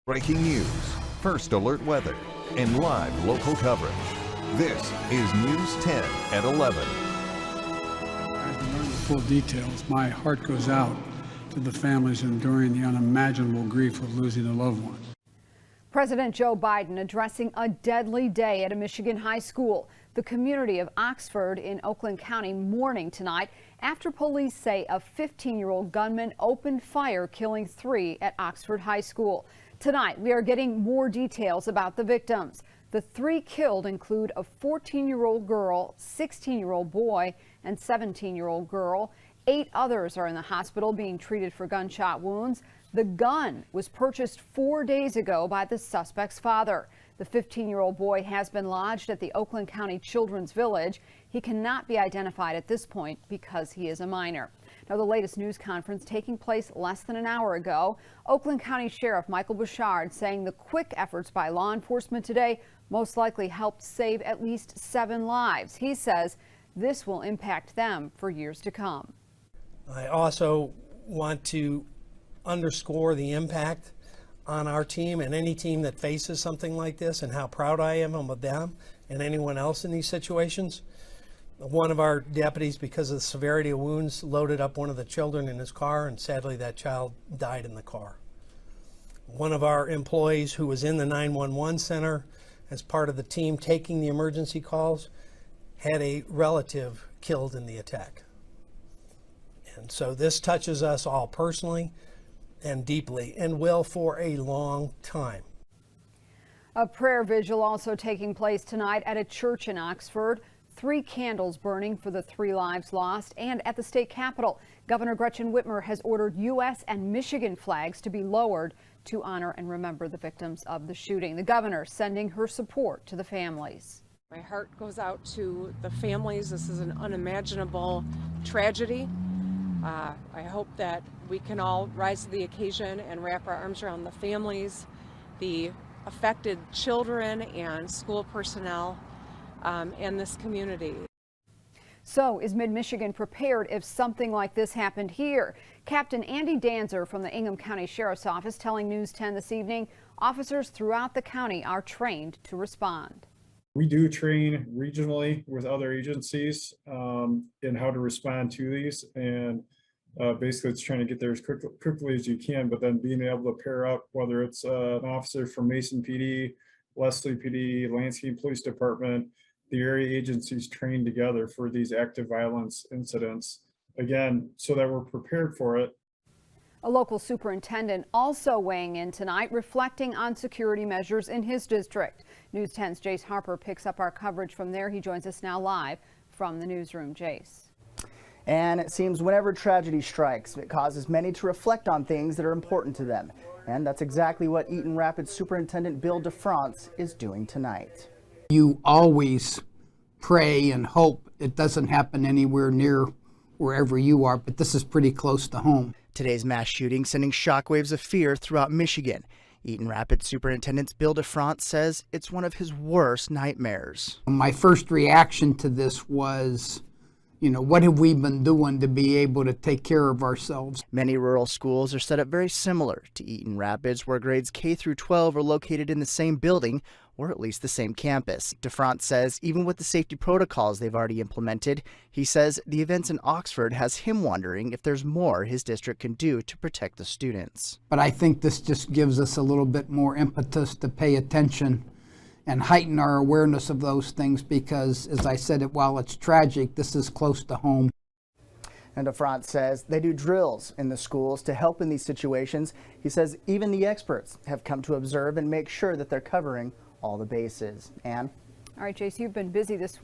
Breaking news, first alert weather, and live local coverage. This is News 10 at 11. As we learn the full details, my heart goes out to the families enduring the unimaginable grief of losing a loved one. President Joe Biden addressing a deadly day at a Michigan high school. The community of Oxford in Oakland County mourning tonight after police say a 15-year-old gunman opened fire, killing 3 at Oxford High School. Tonight, we are getting more details about the victims. The 3 killed include a 14-year-old girl, 16-year-old boy, and 17-year-old girl. 8 others are in the hospital being treated for gunshot wounds. The gun was purchased 4 days ago by the suspect's father. The 15-year-old boy has been lodged at the Oakland County Children's Village. He cannot be identified at this point because he is a minor. Now, the latest news conference taking place less than an hour ago. Oakland County Sheriff Michael Bouchard saying the quick efforts by law enforcement today most likely helped save at least 7 lives. He says this will impact them for years to come. I also want to underscore the impact on our team and any team that faces something like this, and how proud I am of them and anyone else in these situations. One of our deputies, because of the severity of wounds, loaded up one of the children in his car, and sadly that child died in the car. One of our employees who was in the 911 center as part of the team taking the emergency calls had a relative killed in the attack. And so this touches us all personally and deeply, and will for a long time. A prayer vigil also taking place tonight at a church in Oxford. 3 candles burning for the 3 lives lost. And at the state capitol, Governor Gretchen Whitmer has ordered U.S. and Michigan flags to be lowered to honor and remember the victims of the shooting. The governor sending her support to the families. My heart goes out to the families. This is an unimaginable tragedy. I hope that we can all rise to the occasion and wrap our arms around the families, the affected children and school personnel, and this community. So is Mid-Michigan prepared if something like this happened here? Captain Andy Danzer from the Ingham County Sheriff's Office telling News 10 this evening officers throughout the county are trained to respond. We do train regionally with other agencies in how to respond to these, and basically it's trying to get there as quickly as you can, but then being able to pair up, whether it's an officer from Mason PD, Leslie PD, Lansing Police Department, the area agencies trained together for these active violence incidents, again, so that we're prepared for it. A local superintendent also weighing in tonight, reflecting on security measures in his district. News 10's Jace Harper picks up our coverage from there. He joins us now live from the newsroom. Jace. And it seems whenever tragedy strikes, it causes many to reflect on things that are important to them. And that's exactly what Eaton Rapids Superintendent Bill DeFrance is doing tonight. You always pray and hope it doesn't happen anywhere near wherever you are, but this is pretty close to home. Today's mass shooting sending shockwaves of fear throughout Michigan. Eaton Rapids Superintendent Bill DeFrance says it's one of his worst nightmares. My first reaction to this was, what have we been doing to be able to take care of ourselves? Many rural schools are set up very similar to Eaton Rapids, where grades K through 12 are located in the same building, or at least the same campus. DeFrance says even with the safety protocols they've already implemented, he says the events in Oxford has him wondering if there's more his district can do to protect the students. But I think this just gives us a little bit more impetus to pay attention and heighten our awareness of those things because, as I said, while it's tragic, this is close to home. And DeFrance says they do drills in the schools to help in these situations. He says even the experts have come to observe and make sure that they're covering all the bases. Ann? All right, Jace, you've been busy this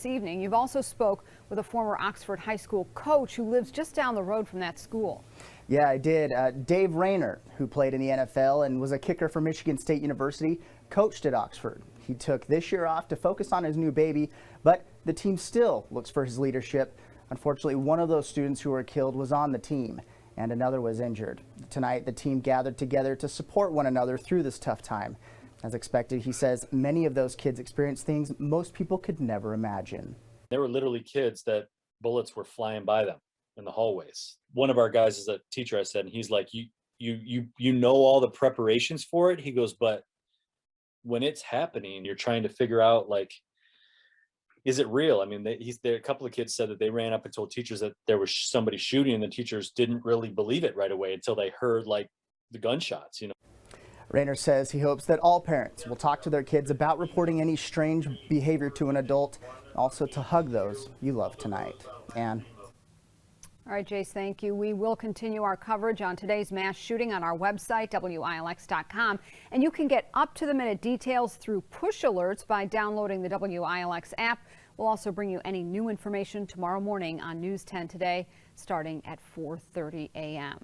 evening. You've also spoke with a former Oxford High School coach who lives just down the road from that school. Yeah, I did. Dave Rayner, who played in the NFL and was a kicker for Michigan State University, coached at Oxford. He took this year off to focus on his new baby, but the team still looks for his leadership. Unfortunately, one of those students who were killed was on the team and another was injured. Tonight, the team gathered together to support one another through this tough time. As expected, he says many of those kids experienced things most people could never imagine. There were literally kids that bullets were flying by them in the hallways. One of our guys is a teacher, I said, and he's like, you know all the preparations for it. He goes, but when it's happening, you're trying to figure out, like, is it real? I mean, a couple of kids said that they ran up and told teachers that there was somebody shooting, and the teachers didn't really believe it right away until they heard like the gunshots, you know. Rayner says he hopes that all parents will talk to their kids about reporting any strange behavior to an adult, also to hug those you love tonight. Ann. All right, Jace, thank you. We will continue our coverage on today's mass shooting on our website, WILX.com. And you can get up-to-the-minute details through push alerts by downloading the WILX app. We'll also bring you any new information tomorrow morning on News 10 Today, starting at 4:30 a.m.